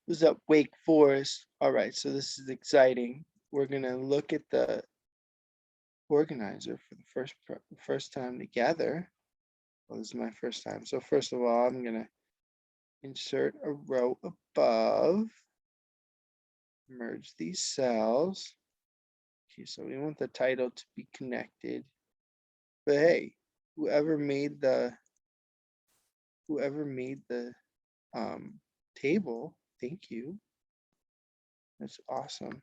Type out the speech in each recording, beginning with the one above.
Was up Wake Forest? All right, so this is exciting. We're gonna look at the organizer for the first time together. Well, this is my first time. So first of all, I'm gonna insert a row above, merge these cells. Okay, so we want the title to be connected. But hey, whoever made the um, table, thank you. That's awesome.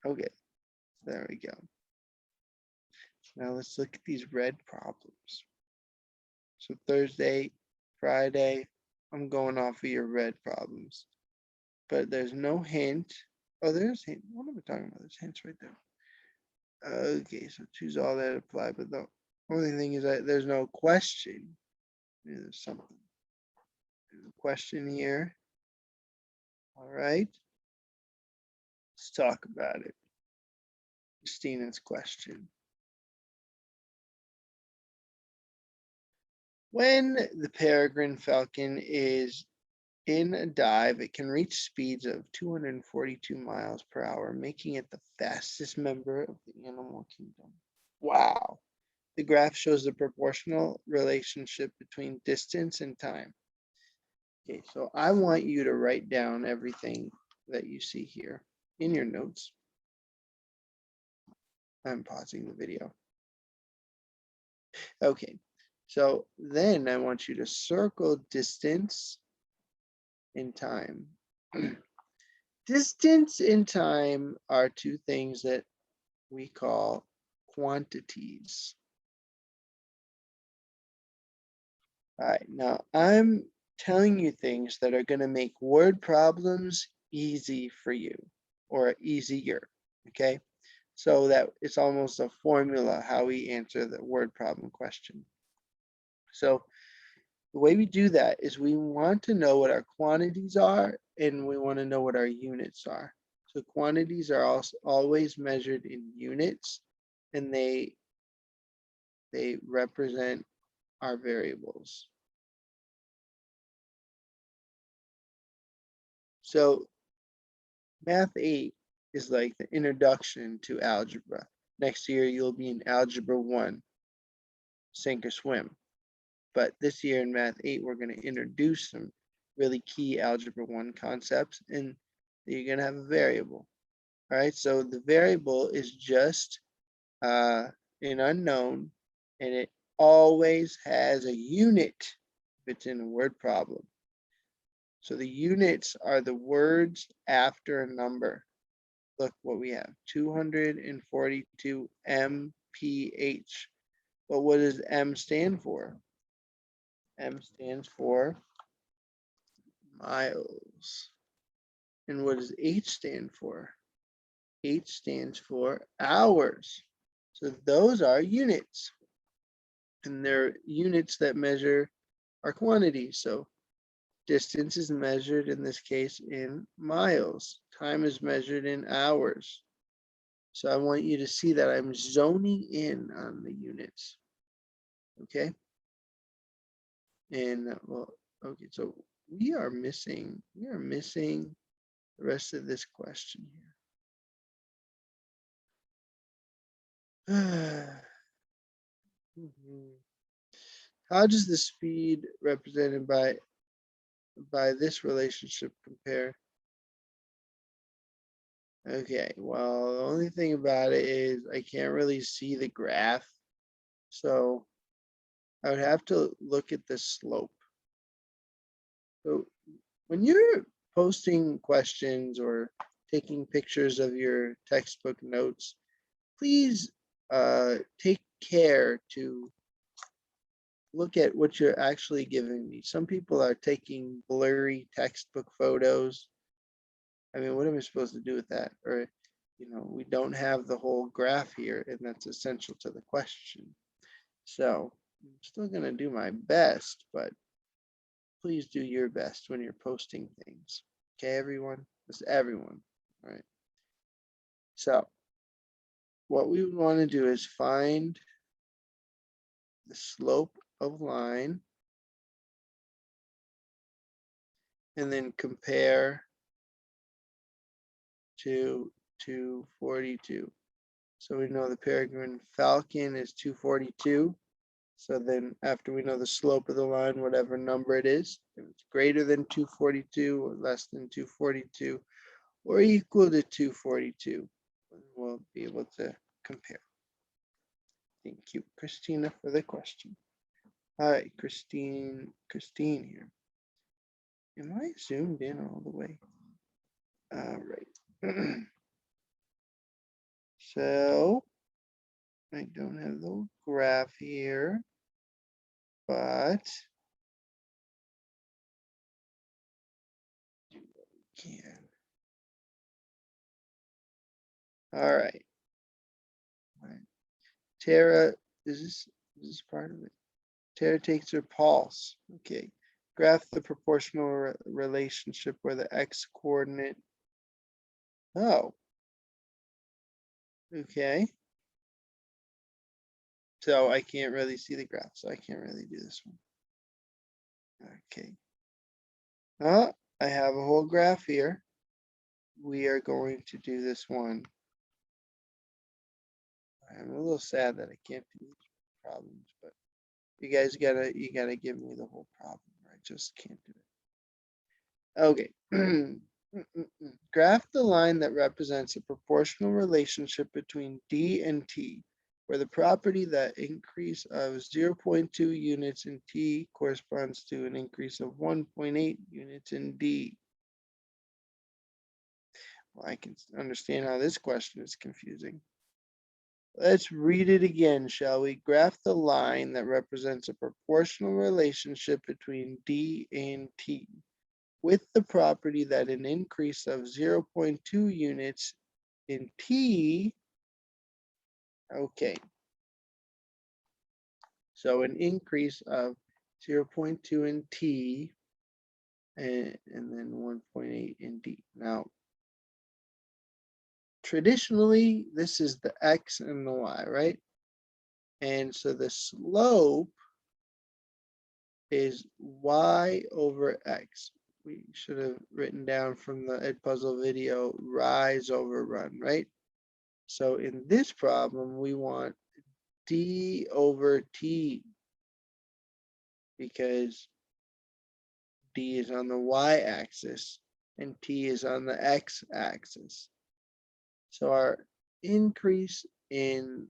Okay, there we go. Now let's look at these red problems. So Thursday, Friday, I'm going off of your red problems. But there's no hint. Oh, there's hint. What am I talking about? There's hints right there. Okay, so choose all that apply, but the only thing is that there's no question. There's something. There's a question here. All right. Let's talk about it. Christina's question. When the peregrine falcon is in a dive, it can reach speeds of 242 miles per hour, making it the fastest member of the animal kingdom. Wow. The graph shows the proportional relationship between distance and time. Okay, so I want you to write down everything that you see here in your notes. I'm pausing the video. Okay, so then I want you to circle distance and time. Distance and time are two things that we call quantities. All right, now I'm telling you things that are going to make word problems easy for you or easier, okay? So that it's almost a formula how we answer the word problem question. So the way we do that is we want to know what our quantities are and we want to know what our units are. So quantities are also always measured in units and they represent our variables. So Math8 is like the introduction to algebra. Next year you'll be in Algebra 1, sink or swim. But this year in Math8, we're going to introduce some really key Algebra 1 concepts, and you're going to have a variable. All right, so the variable is just an unknown, and it always has a unit if it's in a word problem. So the units are the words after a number. Look what we have, 242 mph. But what does M stand for? M stands for miles. And what does H stand for? H stands for hours. So those are units. And they're units that measure our quantities. So distance is measured in this case in miles. Time is measured in hours. So I want you to see that I'm zoning in on the units. Okay. And well, okay, so we are missing the rest of this question here. How does the speed represented by this relationship compare? Okay, well, the only thing about it is I can't really see the graph. So I would have to look at the slope. So when you're posting questions or taking pictures of your textbook notes, please take care to look at what you're actually giving me. Some people are taking blurry textbook photos. I mean, what am I supposed to do with that? Or, we don't have the whole graph here, and that's essential to the question. So I'm still going to do my best, but please do your best when you're posting things. Okay, everyone? That's everyone. All right. So what we want to do is find the slope of line and then compare to 242. So we know the Peregrine Falcon is 242. So then after we know the slope of the line, whatever number it is, if it's greater than 242 or less than 242 or equal to 242, we'll be able to compare. Thank you, Christina, for the question. All right, Christine here. Am I zoomed in all the way? All right. So I don't have the graph here, but can. All right. Tara, is this part of it? Tara takes her pulse. Okay. Graph the proportional relationship where the x coordinate. Oh. Okay. So I can't really see the graph, so I can't really do this one. Okay. Oh, I have a whole graph here. We are going to do this one. I'm a little sad that I can't do these problems, but you guys gotta give me the whole problem. I just can't do it. Okay. Graph the line that represents a proportional relationship between D and T, where the property that increase of 0.2 units in T corresponds to an increase of 1.8 units in D. Well, I can understand how this question is confusing. Let's read it again, shall we? Graph the line that represents a proportional relationship between D and T, with the property that an increase of 0.2 units in T, okay. So an increase of 0.2 in T and then 1.8 in D. Now, traditionally, this is the X and the Y, right? And so the slope is Y over X. We should have written down from the Edpuzzle video, rise over run, right? So in this problem, we want D over T because D is on the Y-axis and T is on the X-axis. So our increase in,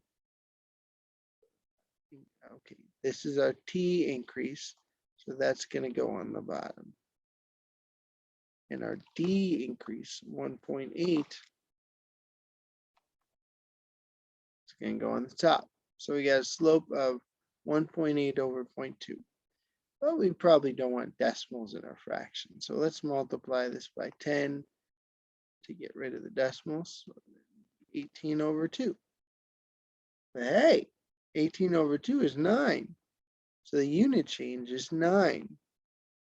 okay, this is our T increase. So that's going to go on the bottom. And our D increase, 1.8, it's going to go on the top. So we got a slope of 1.8 over 0.2. But we probably don't want decimals in our fraction. So let's multiply this by 10 to get rid of the decimals. So 18 over 2. But hey, 18 over 2 is 9. So the unit change is 9.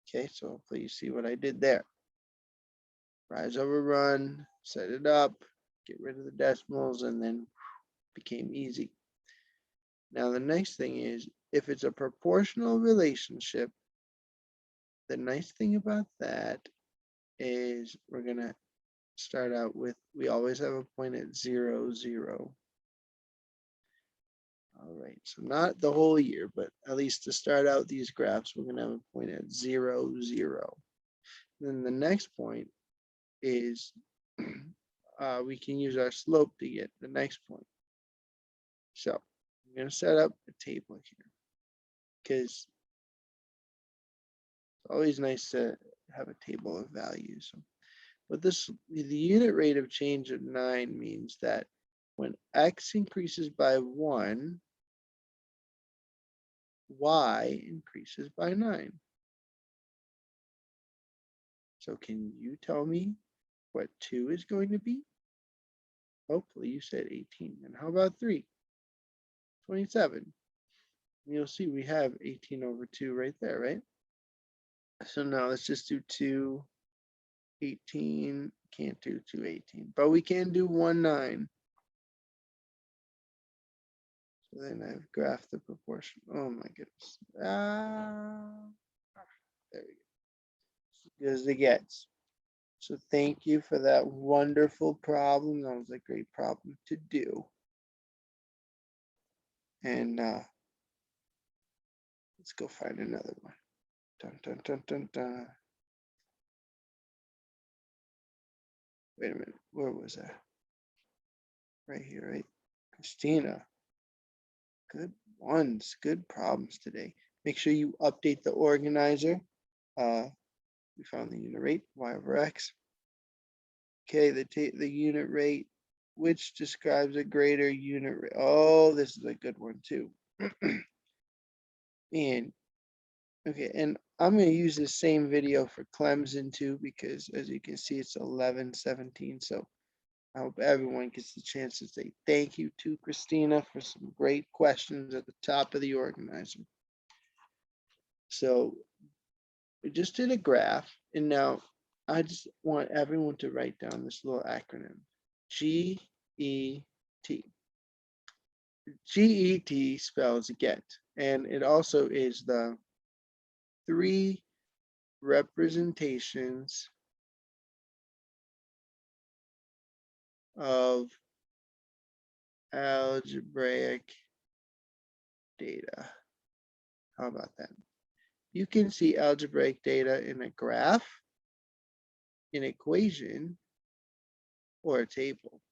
Okay, so hopefully you see what I did there. Rise over run, set it up, get rid of the decimals, and then became easy. Now the next thing is, if it's a proportional relationship, the nice thing about that is we're going to start out with, we always have a point at 0, 0. All right, so not the whole year, but at least to start out these graphs, we're going to have a point at 0, 0. Then the next point is we can use our slope to get the next point. So I'm going to set up a table here because it's always nice to have a table of values. So, but the unit rate of change of 9 means that when x increases by 1, y increases by 9. So can you tell me what 2 is going to be? Hopefully you said 18. And how about 3? 27. You'll see we have 18 over 2 right there, right? So now let's just do 2, 18. Can't do 2, 18. But we can do 1, 9. So then I've graphed the proportion. Oh my goodness. There we go. as it gets. So thank you for that wonderful problem. That was a great problem to do. And let's go find another one. Dun, dun, dun, dun, dun. Wait a minute, where was that? Right here, right? Christina, good ones, good problems today. Make sure you update the organizer. We found the unit rate, y over x. Okay, the unit rate, which describes a greater unit rate. Oh, this is a good one too. And okay, and I'm going to use the same video for Clemson too, because as you can see, it's 11:17. So I hope everyone gets the chance to say thank you to Christina for some great questions at the top of the organizer. So we just did a graph, and now I just want everyone to write down this little acronym, GET. GET spells get, and it also is the 3 representations of algebraic data. How about that? You can see algebraic data in a graph, an equation, or a table.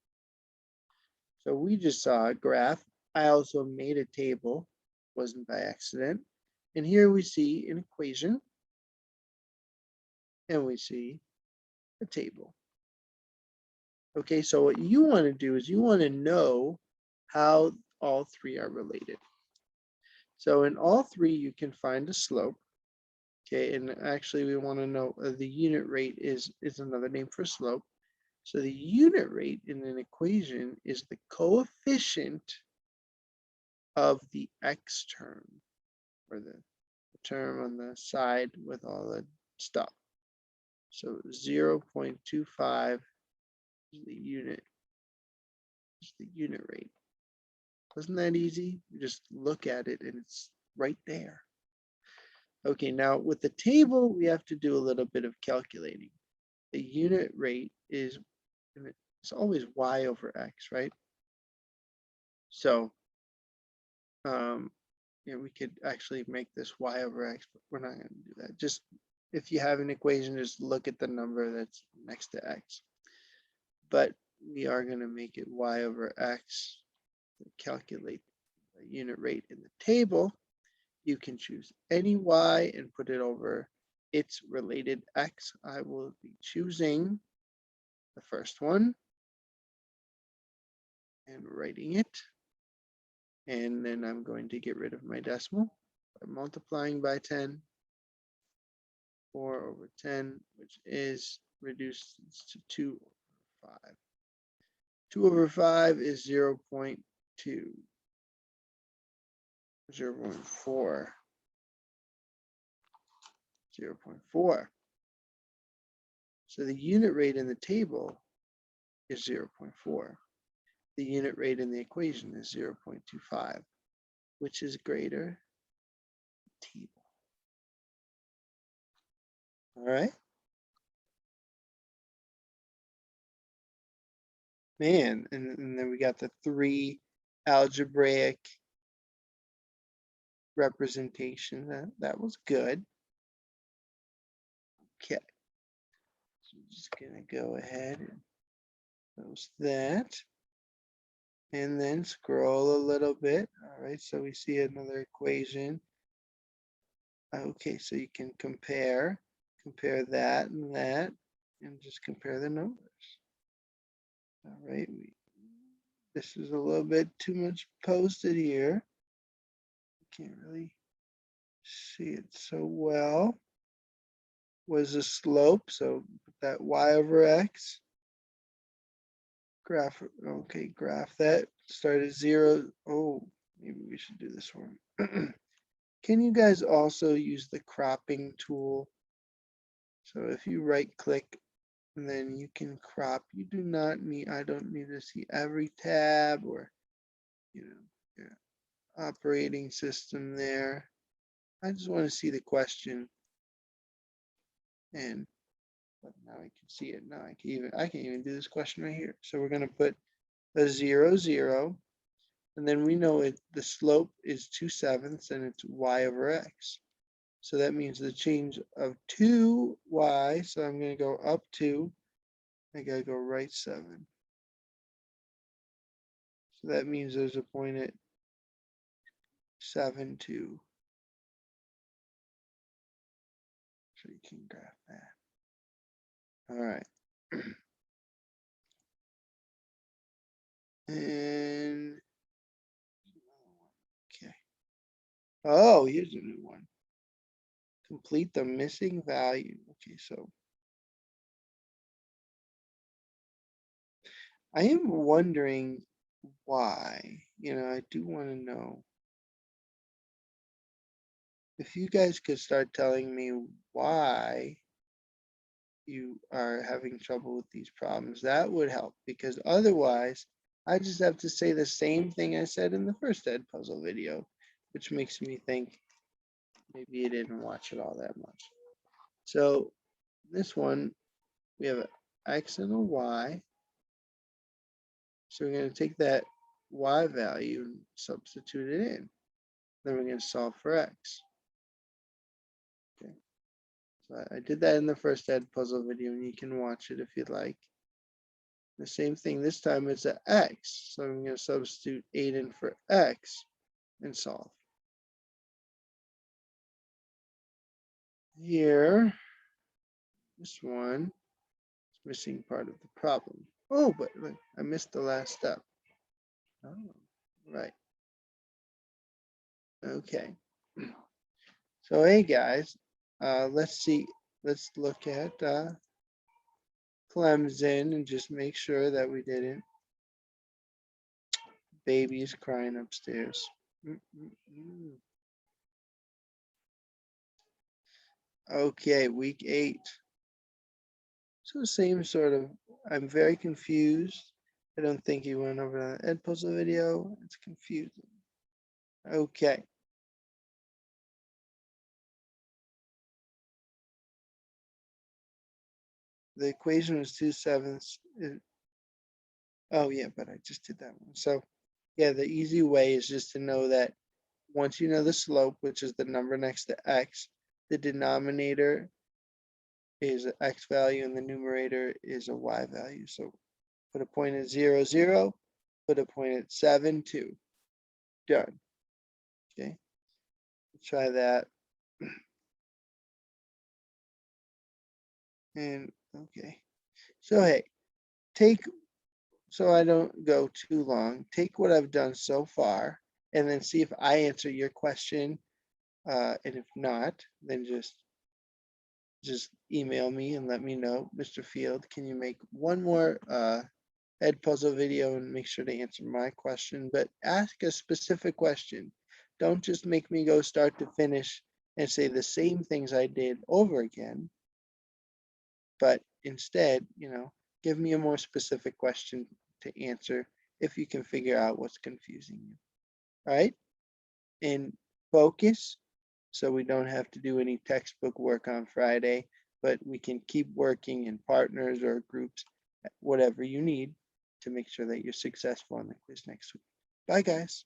So we just saw a graph. I also made a table, wasn't by accident. And here we see an equation, and we see a table. Okay, so what you want to do is you want to know how all 3 are related. So in all 3, you can find a slope. Okay, and actually we want to know the unit rate is another name for slope. So the unit rate in an equation is the coefficient of the x term, or the term on the side with all the stuff. So 0.25 is the unit rate. Wasn't that easy? You just look at it and it's right there. Okay, now with the table, we have to do a little bit of calculating. The unit rate is, it's always y over x, right? So, yeah, we could actually make this y over x, but we're not going to do that. Just if you have an equation, just look at the number that's next to x. But we are going to make it y over x to calculate the unit rate in the table. You can choose any y and put it over its related x. I will be choosing the first one and writing it. And then I'm going to get rid of my decimal by multiplying by 10. 4 over 10, which is reduced to 2 over 5. 2 over 5 is 0.2. 0.4. 0.4. So the unit rate in the table is 0.4. The unit rate in the equation is 0.25, which is greater table. All right. Man, and then we got the 3 algebraic representation. That was good. Okay. So I'm just gonna go ahead and post that. And then scroll a little bit. All right, so we see another equation. Okay, so you can compare that, and just compare the numbers. All right, this is a little bit too much posted here. Can't really see it so well. Was the slope, so put that y over x. Graph, okay, graph that. Start at 0. Oh, maybe we should do this one. Can you guys also use the cropping tool? So if you right click, and then you can crop. You do not need, I don't need to see every tab or, you know, your operating system there. I just want to see the question. And but now I can see it. Now I can even do this question right here. So we're going to put a 0, 0. And then we know the slope is 2/7 and it's y over x. So that means the change of 2y. So I'm going to go up 2. I got to go right 7. So that means there's a point at 7, 2. So you can graph that. All right. And okay. Oh, here's a new one. Complete the missing value. Okay, so I am wondering why. I do want to know if you guys could start telling me why you are having trouble with these problems. That would help, because otherwise I just have to say the same thing I said in the first Ed puzzle video, which makes me think maybe you didn't watch it all that much. So this one, we have an x and a y. So we're going to take that y value and substitute it in. Then we're going to solve for x. Okay. So I did that in the first Ed puzzle video, and you can watch it if you'd like. The same thing this time, it's an x. So I'm going to substitute 8 in for x and solve. Here, this one is missing part of the problem. Oh, but look, I missed the last step. Oh, right. Okay. So, hey guys, let's look at Clemson and just make sure that we didn't. Baby's crying upstairs. Okay, week 8. So same sort of, I'm very confused. I don't think you went over the Ed puzzle video. It's confusing. Okay. The equation was 2/7. Oh yeah, but I just did that one. So yeah, the easy way is just to know that once you know the slope, which is the number next to x, the denominator is an x value and the numerator is a y value. So put a point at 0, 0, put a point at 7, 2. Done. Okay. Try that. And okay. So hey, so I don't go too long, take what I've done so far and then see if I answer your question. And if not, then just email me and let me know, Mr. Field, can you make one more Ed puzzle video and make sure to answer my question, but ask a specific question. Don't just make me go start to finish and say the same things I did over again, but instead, give me a more specific question to answer if you can figure out what's confusing you. All right? And focus, so we don't have to do any textbook work on Friday, but we can keep working in partners or groups, whatever you need to make sure that you're successful on the quiz next week. Bye, guys.